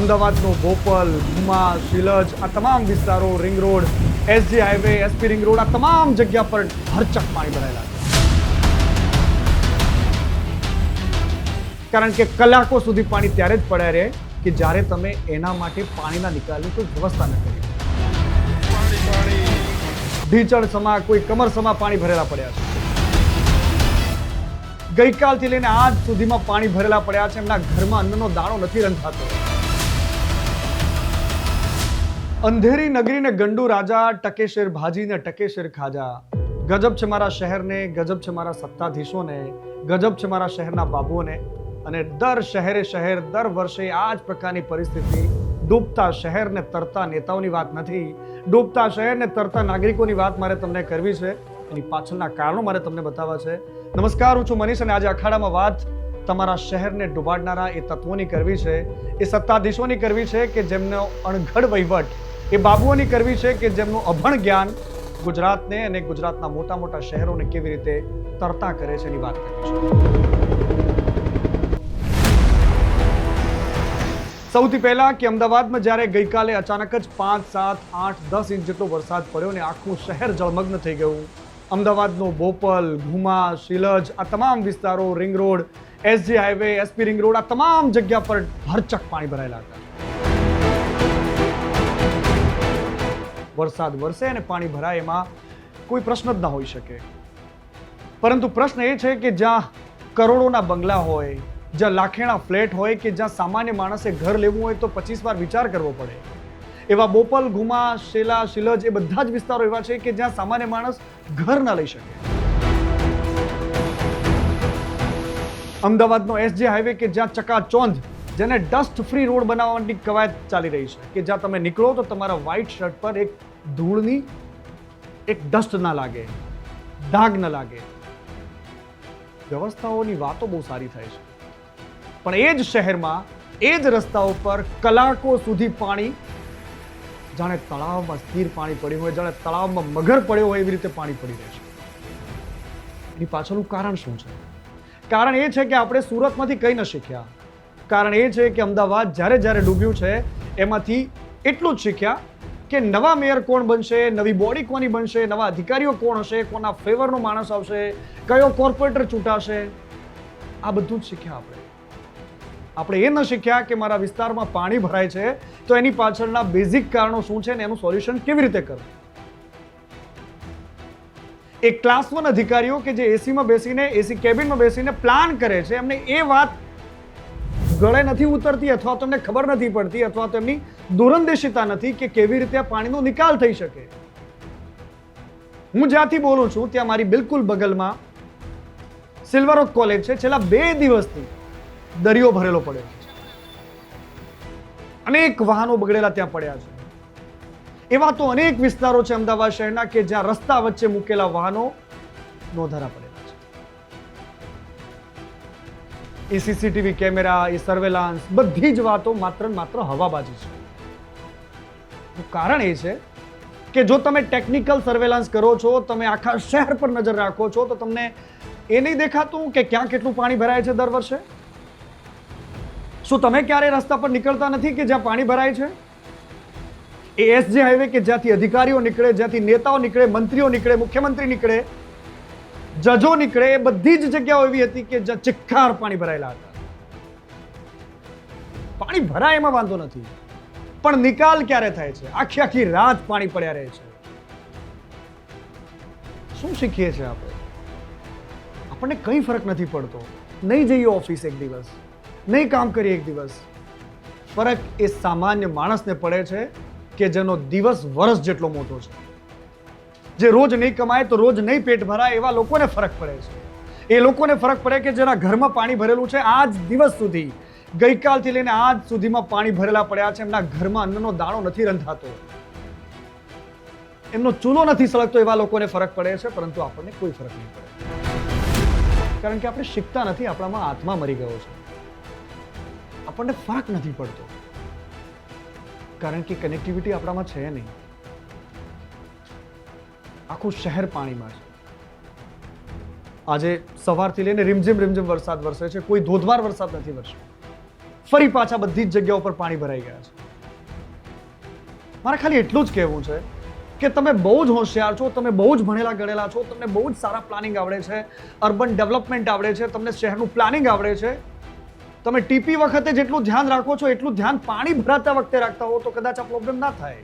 અમદાવાદનો બોપલ, ભૂમા, શીલજ આ તમામ વિસ્તારો, ring road, SG highway, SP ring road આ તમામ જગ્યા પર ભરચક પાણી ભરાયેલા છે. કારણ કે કલાકો સુધી પાણી ત્યારે જ પડ્યા રહે કે જ્યારે તમે એના માટે પાણીના નિકાલની કોઈ વ્યવસ્થા ન કરી. ઢીચણ સમા, કોઈ કમર સમા પાણી ભરેલા પડ્યા છે. ગઈકાલથી લઈને આજ સુધીમાં પાણી ભરેલા પડ્યા છે. એમના ઘરમાં અન્નનો દાણો નથી રંધાતો. અંધેરી નગરીને ગંડુ રાજા, ટકે શેર ભાજી ને ટકે શેર ખાજા. ગજબ છે મારા શહેરને, ગજબ છે મારા સત્તાધીશોને, ગજબ છે મારા શહેરના બાબુઓને. અને દર શહેરે શહેર દર વર્ષે આ જ પ્રકારની પરિસ્થિતિ. ડૂબતા શહેરને તરતા નેતાઓની વાત નથી, ડૂબતા શહેરને તરતા નાગરિકોની વાત મારે તમને કરવી છે. એની પાછળના કારણો મારે તમને બતાવવા છે. નમસ્કાર, હું છું મનીષ અને આજે અખાડામાં વાત તમારા શહેરને ડૂબાડનારા એ તત્વોની કરવી છે, એ સત્તાધીશોની કરવી છે કે જેમનો અણઘડ વહીવટ, એ બાબુઓની કરવી છે કે જેમનું અભણ જ્ઞાન ગુજરાતને અને ગુજરાતના મોટા મોટા શહેરોને કેવી રીતે તરતા કરે છે એની વાત કરવી છે. સૌથી પહેલા કે અમદાવાદમાં જ્યારે ગઈકાલે અચાનક જ 5, 7, 8, 10 ઇંચ જેટલો વરસાદ પડ્યો ને આખું શહેર જળમગ્ન થઈ ગયું. અમદાવાદનો બોપલ, ભૂમા, શીલજ આ તમામ વિસ્તારો, ring road, SG highway, SP ring road આ તમામ જગ્યા પર ભરચક પાણી ભરાયેલા હતા. વરસાદ વરસે અને પાણી ભરાય એમાં કોઈ પ્રશ્ન જ ના હોઈ શકે. પરંતુ પ્રશ્ન એ છે કે જ્યાં કરોડોના બંગલા હોય, જ્યાં લાખેણા ફ્લેટ હોય કે જ્યાં સામાન્ય માણસે ઘર લેવું હોય તો 25 વાર વિચાર કરવો પડે. એવા બોપલ, ગુમા, શેલા, શીલજ એ બધા જ વિસ્તારો એવા છે કે જ્યાં સામાન્ય માણસ ઘર ના લઈ શકે. અમદાવાદનો એસજી હાઈવે કે જ્યાં ચકાચોંધ, જેને ડસ્ટ ફ્રી રોડ બનાવવાની કવાયત ચાલી રહી છે કે જ્યાં તમે નીકળો તો તમારા વ્હાઇટ શર્ટ પર એક ધૂળની એક ડસ્ટ ના લાગે, ડાઘ ન લાગે. વ્યવસ્થાઓની વાતો બહુ સારી થાય છે, પણ એ જ શહેરમાં એ જ રસ્તાઓ પર કલાકો સુધી પાણી જાણે તળાવમાં સ્થિર પાણી પડ્યું હોય, જાણે તળાવમાં મગર પડ્યો હોય એવી રીતે પાણી પડી રહે છે. એની પાછળનું કારણ શું છે? કારણ એ છે કે આપણે સુરતમાંથી કંઈ ન શીખ્યા. કારણ એ છે કે અમદાવાદ જ્યારે જ્યારે ડૂબ્યું છે એમાંથી એટલું જ શીખ્યા કે નવા મેયર કોણ બનશે, નવી બોડી કોની બનશે, નવા અધિકારીઓ કોણ હશે, કોના ફેવરનો માણસ આવશે, કયો કોર્પોરેટર ચૂંટાશે, આ બધું જ શીખ્યા આપણે. આપણે એ ન શીખ્યા કે મારા વિસ્તારમાં પાણી ભરાય છે તો એની પાછળના બેઝિક કારણો શું છે ને એનું સોલ્યુશન કેવી રીતે કરવું. એક ક્લાસ 1 અધિકારીઓ કે જે એસીમાં બેસીને, એસી કેબિનમાં બેસીને પ્લાન કરે છે, એમને એ વાત ગળે નથી ઉતરતી અથવા તો એમને ખબર નથી પડતી અથવા તો એમની દૂરંદેશિતા નથી કે કેવી રીતે આ પાણીનો નિકાલ થઈ શકે. હું જ્યાંથી બોલું છું ત્યાં મારી બિલકુલ બગલમાં સિલ્વર ઓક કોલેજ છે. છેલ્લા 2 દિવસથી દરિયો ભરેલો પડ્યો છે. અનેક વાહનો બગડેલા ત્યાં પડ્યા છે. એવા તો અનેક વિસ્તારો છે અમદાવાદ શહેરના કે જ્યાં રસ્તા વચ્ચે મૂકેલા વાહનો નોંધારા પડેલા છે. એ સીસીટીવી કેમેરા, એ સર્વેલાન્સ બધી જ વાતો માત્ર હવાબાજી છે. કારણ એ છે કે જો તમે ટેકનિકલ સર્વેલાન્સ કરો છો, તમે આખા શહેર પર નજર રાખો છો તો તમને એ નહીં દેખાતું કે ક્યાં કેટલું પાણી ભરાય છે દર વર્ષે? શું તમે ક્યારે રસ્તા પર નીકળતા નથી કે જ્યાં પાણી ભરાય છે? એ એસજી હાઈવે કે જ્યાંથી અધિકારીઓ નીકળે, જ્યાંથી નેતાઓ નીકળે, મંત્રીઓ નીકળે, મુખ્યમંત્રી નીકળે, જજો નીકળે, એ બધી જ જગ્યાઓ એવી હતી કે જ્યાં ચિક્કાર પાણી ભરાયેલા હતા. પાણી ભરાય એમાં વાંધો નથી, પણ નિકાલ ક્યારે થાય છે? આખી રાત પાણી પડ્યા રહે છે. શું શીખીએ છીએ આપણે? આપણને કંઈ ફરક નથી પડતો. નહીં જઈએ ઓફિસ એક દિવસ, નહીં કામ કરીએ એક દિવસ. ફરક એ સામાન્ય માણસને પડે છે કે જેનો દિવસ વર્ષ જેટલો મોટો છે, જે રોજ નહીં કમાય તો રોજ નહીં પેટ ભરાય એવા લોકોને ફરક પડે છે. એ લોકોને ફરક પડે કે જેના ઘરમાં પાણી ભરેલું છે, આજ દિવસ સુધી ગઈકાલથી લઈને આજ સુધીમાં પાણી ભરેલા પડ્યા છે, એમના ઘરમાં અન્નનો દાણો નથી રંધાતો, એમનો ચૂલો નથી સળગતો, એવા લોકોને ફરક પડે છે. પરંતુ આપણને કોઈ ફરક નહીં પડે, કારણ કે આપણે શીખતા નથી. આપણામાં આત્મા મરી ગયો છે. આપણને ફરક નથી પડતો કારણ કે કનેક્ટિવિટી આપણામાં છે નહીં. આખું શહેર પાણીમાં છે. આજે સવારથી લઈને રીમઝીમ વરસાદ વરસે છે, કોઈ ધોધમાર વરસાદ નથી વરસ્યો. ફરી પાછા બધી જ જગ્યાઓ પર પાણી ભરાઈ ગયા છે. મારે ખાલી એટલું જ કહેવું છે કે તમે બહુ જ હોશિયાર છો, તમે બહુ જ ભણેલા ગણેલા છો, તમને બહુ જ સારા પ્લાનિંગ આવડે છે, અર્બન ડેવલપમેન્ટ આવડે છે, તમને શહેરનું પ્લાનિંગ આવડે છે. તમે ટીપી વખતે જેટલું ધ્યાન રાખો છો એટલું ધ્યાન પાણી ભરાતા વખતે રાખતા હો તો કદાચ આ પ્રોબ્લેમ ના થાય.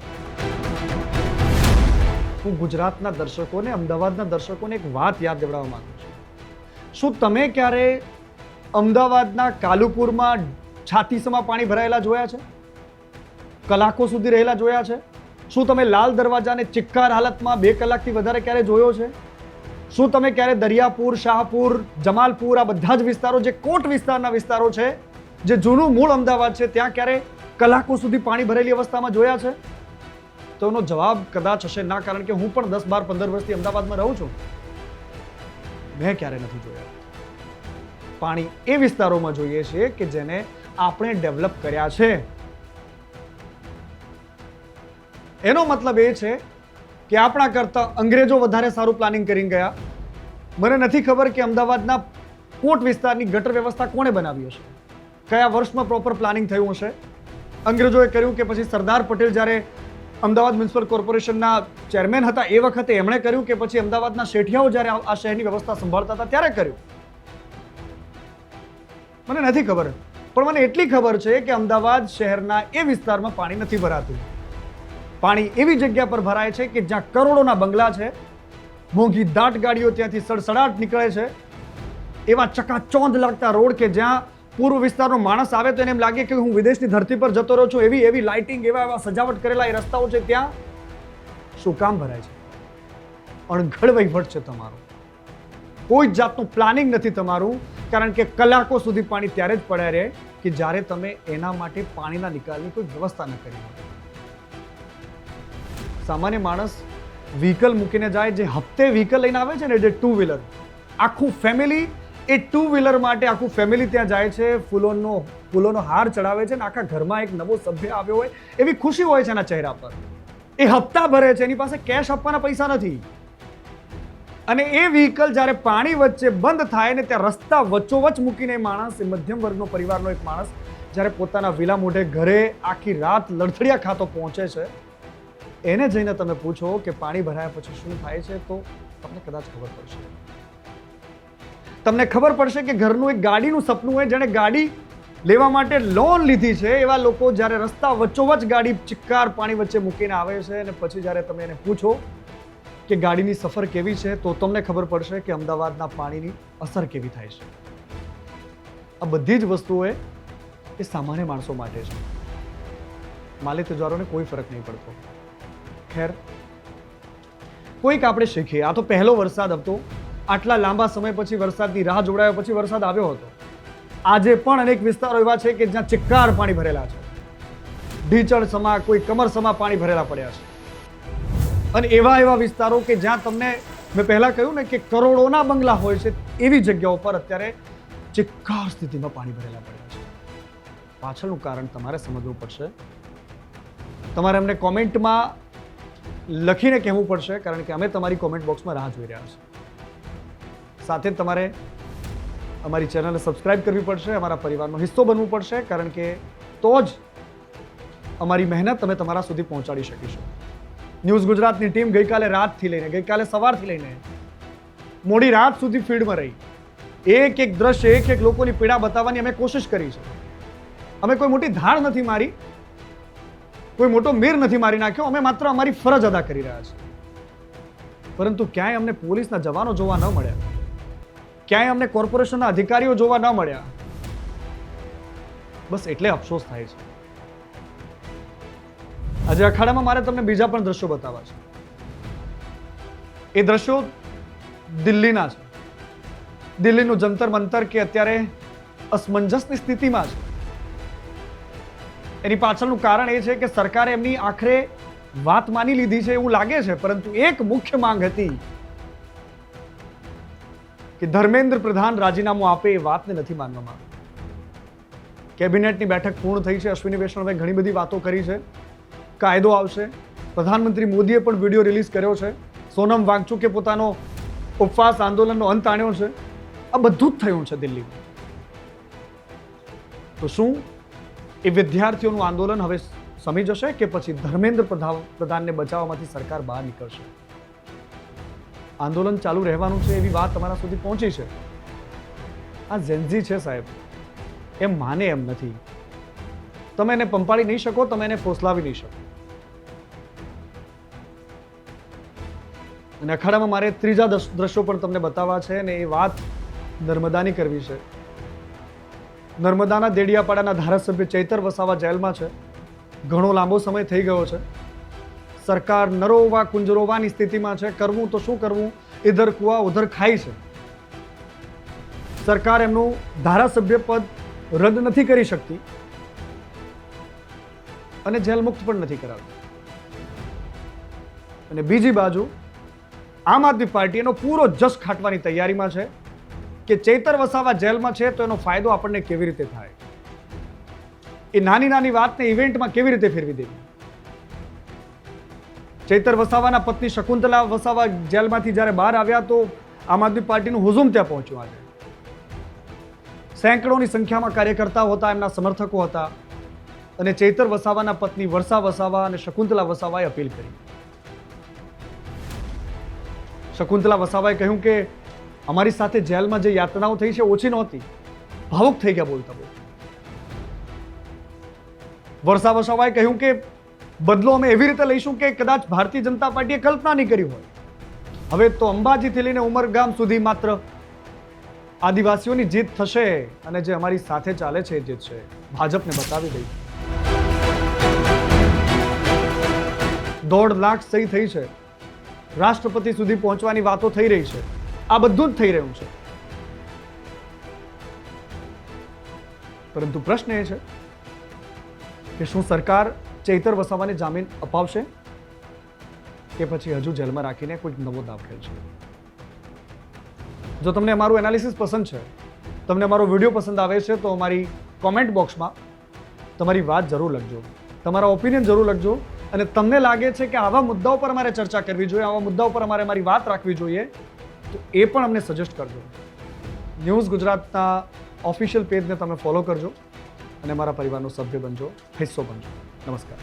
હું ગુજરાતના દર્શકોને, અમદાવાદના દર્શકોને એક વાત યાદ દેવડાવવા માંગુ છું. શું તમે ક્યારે અમદાવાદના કાલુપુરમાં છાતીસમાં પાણી ભરાયેલા જોયા છે? કલાકો સુધી રહેલા જોયા છે? શું તમે લાલ દરવાજાને ચિક્કાર હાલતમાં 2 કલાકથી વધારે ક્યારે જોયો છે? શું તમે ક્યારે દરિયાપુર, શાહપુર, જમાલપુર આ બધા જ વિસ્તારો જે કોટ વિસ્તારના વિસ્તારો છે, જે જૂનું મૂળ અમદાવાદ છે, ત્યાં ક્યારે કલાકો સુધી પાણી ભરેલી અવસ્થામાં જોયા છે? તો એનો જવાબ કદાચ હશે ના, કારણ કે હું પણ 10, 12, 15 વર્ષથી અમદાવાદમાં રહું છું. મેં ક્યારે નથી જોયા. પાણી એ વિસ્તારોમાં જોઈએ છે કે જેને આપણે ડેવલપ કર્યા છે. એનો મતલબ એ છે કે આપણા કરતા અંગ્રેજો વધારે સારું પ્લાનિંગ કરીને ગયા. મને નથી ખબર કે અમદાવાદના કોટ વિસ્તારની ગટર વ્યવસ્થા કોણે બનાવી હશે, કયા વર્ષમાં પ્રોપર પ્લાનિંગ થયું હશે. અંગ્રેજોએ કર્યું કે પછી સરદાર પટેલ જ્યારે અમદાવાદ મ્યુનિસિપલ કોર્પોરેશનના ચેરમેન હતા એ વખતે એમણે કર્યું કે પછી અમદાવાદના શેઠિયાઓ જ્યારે આ શહેરની વ્યવસ્થા સંભાળતા હતા ત્યારે કર્યું? મને નથી ખબર, પણ મને એટલી ખબર છે કે અમદાવાદ શહેરના એ વિસ્તારમાં પાણી નથી ભરાતું. પાણી એવી જગ્યા પર ભરાય છે કે જ્યાં કરોડોના બંગલા છે, મોંઘી દાટ ગાડીઓ ત્યાંથી સડસડાટ નીકળે છે, એવા ચકાચોંધ લાગતા રોડ કે જ્યાં પૂર્વ વિસ્તારનો માણસ આવે તો એને એમ લાગે કે હું વિદેશની ધરતી પર જતો રહ્યો છું. એવી લાઇટિંગ, એવા સજાવટ કરેલા એ રસ્તાઓ છે, ત્યાં શું કામ ભરાય છે? અણઘડ વહીવટ છે તમારો. કોઈ જ જાતનું પ્લાનિંગ નથી તમારું, કારણ કે કલાકો સુધી પાણી ત્યારે જ પડ્યા રહે કે જ્યારે તમે એના માટે પાણીના નિકાલની કોઈ વ્યવસ્થા ન કરી હોય. સામાન્ય માણસ વ્હીકલ મૂકીને જાય, જે હપ્તે વ્હીકલ લઈને આવે છે ને, જે 2 વ્હીલર, આખું ફેમિલી એ 2 વ્હીલર માટે આખું ફેમિલી ત્યાં જાય છે, ફૂલોનો હાર ચડાવે છે, ને આખા ઘરમાં એક નવો સભ્ય આવ્યો હોય એવી ખુશી હોય છે એના ચહેરા પર. એ હપ્તા ભરે છે, એની પાસે કેશ આપવાના પૈસા નથી. અને એ વ્હીકલ જ્યારે પાણી વચ્ચે બંધ થાય ને ત્યાં રસ્તા વચ્ચોવચ મૂકીને માણસ, એ મધ્યમ વર્ગનો પરિવારનો એક માણસ જ્યારે પોતાના વિલા મોઢે ઘરે આખી રાત લડથડિયા ખાતો પહોંચે છે, એને જઈને તમે પૂછો કે પાણી ભરાયા પછી શું થાય છે, તો તમને કદાચ ખબર પડશે. તમને ખબર પડશે કે ઘરનું એક ગાડીનું સપનું હોય, જેણે ગાડી લેવા માટે લોન લીધી છે, એવા લોકો જ્યારે રસ્તા વચ્ચોવચ ગાડી ચિક્કાર પાણી વચ્ચે મૂકીને આવે છે, અને પછી જ્યારે તમે એને પૂછો કે ગાડીની સફર કેવી છે, તો તમને ખબર પડશે કે અમદાવાદના પાણીની અસર કેવી થાય છે. આ બધી જ વસ્તુઓ એ સામાન્ય માણસો માટે છે. માલી તુજારોને કોઈ ફરક નહીં પડતો. ખેર, કોઈક આપણે શીખીએ. આ તો પહેલો વરસાદ હતો. આટલા લાંબા સમય પછી વરસાદની રાહ જોડાયા પછી વરસાદ આવ્યો હતો. આજે પણ અનેક વિસ્તારો એવા છે કે જ્યાં ચિક્કાર પાણી ભરેલા છે, ઢીચણ સમા, કોઈ કમર સમા પાણી ભરેલા પડ્યા છે. અને એવા વિસ્તારો કે જ્યાં તમને મેં પહેલા કહ્યું ને કે કરોડોના બંગલા હોય છે, એવી જગ્યાઓ પર અત્યારે ચિક્કાર સ્થિતિમાં પાણી ભરેલા પડ્યા છે. પાછળનું કારણ તમારે સમજવું પડશે. તમારે અમને કોમેન્ટમાં લખીને કહેવું પડશે, કારણ કે અમે તમારી કોમેન્ટ બોક્સમાં રાહ જોઈ રહ્યા છીએ. સાથે જ તમારે અમારી ચેનલને સબસ્ક્રાઇબ કરવી પડશે, અમારા પરિવારનો હિસ્સો બનવું પડશે, કારણ કે તો જ અમારી મહેનત અમે તમારા સુધી પહોંચાડી શકીશું. ન્યૂઝ ગુજરાતની ટીમ ગઈકાલે સવારથી લઈને મોડી રાત સુધી ફીલ્ડમાં રહી. એક દ્રશ્ય, એક લોકોની પીડા બતાવવાની અમે કોશિશ કરી છે. અમે કોઈ મોટી ધાર નથી મારી, કોઈ મોટો મીર નથી મારી નાખ્યો. અમે માત્ર અમારી ફરજ અદા કરી રહ્યા છીએ. પરંતુ ક્યાંય અમને પોલીસના જવાનો જોવા ન મળ્યા, ક્યાંય અમને કોર્પોરેશનના અધિકારીઓ જોવા ન મળ્યા. બસ એટલે અફસોસ થાય છે. આજે અખાડામાં મારે તમને બીજા પણ દ્રશ્યો બતાવવા છે. એ દ્રશ્યો દિલ્હીના છે. દિલ્હીનું જંતર મંતર કે અત્યારે અસમંજસની સ્થિતિમાં છે. એની પાછળનું કારણ એ છે કે સરકારે એમની આખરે વાત માની લીધી છે એવું લાગે છે, પરંતુ એક મુખ્ય માંગ હતી કે ધર્મેન્દ્ર પ્રધાન રાજીનામું આપે, એ વાતને નથી માનવામાં આવી. કેબિનેટની બેઠક પૂર્ણ થઈ છે. અશ્વિની વૈષ્ણવે ઘણી બધી વાતો કરી છે. કાયદો આવશે. પ્રધાનમંત્રી મોદીએ પણ વિડીયો રિલીઝ કર્યો છે. સોનમ વાંગચુકે પોતાનો ઉપવાસ આંદોલનનો અંત આણ્યો છે. આ બધું જ થયું છે દિલ્હીમાં. તો શું એ વિદ્યાર્થીઓનું આંદોલન હવે સમી જશે કે પછી ધર્મેન્દ્ર પ્રધાનને બચાવવામાંથી સરકાર બહાર નીકળશે? આંદોલન ચાલુ રહેવાનું છે એવી વાત તમારા સુધી પહોંચી છે. આ જેનઝી છે સાહેબ, એમ માને એમ નથી. તમે એને પંપાળી નહીં શકો, તમે એને ફોસલાવી નહીં શકો. અને અખાડામાં મારે ત્રીજા દ્રશ્યો પણ તમને બતાવવા છે અને એ વાત નર્મદાની કરવી છે. નર્મદાના દેડિયાપાડાના ધારાસભ્ય ચૈતર વસાવા જેલમાં છે. ઘણો લાંબો સમય થઈ ગયો છે. સરકાર નરોવા કુંજરોવાની સ્થિતિમાં છે. કરવું તો શું કરવું, ઇધર કુવા ઉધર ખાઈ છે. સરકાર એમનું ધારાસભ્ય પદ રદ નથી કરી શકતી અને જેલ મુક્ત પણ નથી કરાવતી. અને બીજી બાજુ આમ આદમી પાર્ટી એનો પૂરો જશ ખાટવાની તૈયારીમાં છે કે ચૈતર વસાવા જેલમાં છે તો એનો ફાયદો આપણને કેવી રીતે થાય, એ નાની નાની વાતને ઇવેન્ટમાં કેવી રીતે ફેરવી દેવી. ચૈતર વસાવાના પત્ની શકુંતલા વસાવા જેલમાંથી જ્યારે બહાર આવ્યા તો આમ આદમી પાર્ટીનું હુજુમ ત્યાં પહોંચ્યું. આજે સેંકડોની સંખ્યામાં કાર્યકર્તાઓ હતા, એમના સમર્થકો હતા અને ચૈતર વસાવાના પત્ની વર્ષા વસાવા અને શકુંતલા વસાવાએ અપીલ કરી. શકુંતલા વસાવાએ કહ્યું કે અમારી સાથે જેલમાં જે યાતનાઓ થઈ છે ઓછી નહોતી. ભાવુક થઈ ગયા બોલતા બોલતા. વર્ષા વસાવાએ કહ્યું કે બદલો અમે એવી રીતે લઈશું કે કદાચ ભારતીય જનતા પાર્ટીએ કલ્પના નહીં કરી હોય. હવે તો અંબાજીથી લઈને ઉમરગામ સુધી માત્ર આદિવાસીઓની જીત થશે અને જે અમારી સાથે ચાલે છે એ જીત છે. ભાજપને બતાવી દઈ. 1.5 લાખ સહી થઈ છે. રાષ્ટ્રપતિ સુધી પહોંચવાની વાતો થઈ રહી છે. આ બધું જ થઈ રહ્યું છે. પરંતુ પ્રશ્ન એ છે કે શું સરકાર ચૈતર વસાવાને જામીન અપાવશે કે પછી હજુ જેલમાં રાખીને કોઈક નવો દાવ ખેલશે? જો તમને અમારું એનાલિસિસ પસંદ છે, તમને અમારો વિડીયો પસંદ આવે છે તો અમારી કોમેન્ટ બોક્સમાં તમારી વાત જરૂર લખજો, તમારા ઓપિનિયન જરૂર લખજો. અને તમને લાગે છે કે આવા મુદ્દાઓ પર અમારે ચર્ચા કરવી જોઈએ, આવા મુદ્દાઓ પર અમારે મારી વાત રાખવી જોઈએ તો એ પણ અમને સજેસ્ટ કરજો. ન્યૂઝ ગુજરાતના ઓફિશિયલ પેજને તમે ફોલો કરજો અને મારા પરિવારનો સભ્ય બનજો, હિસ્સો બનજો. નમસ્કાર.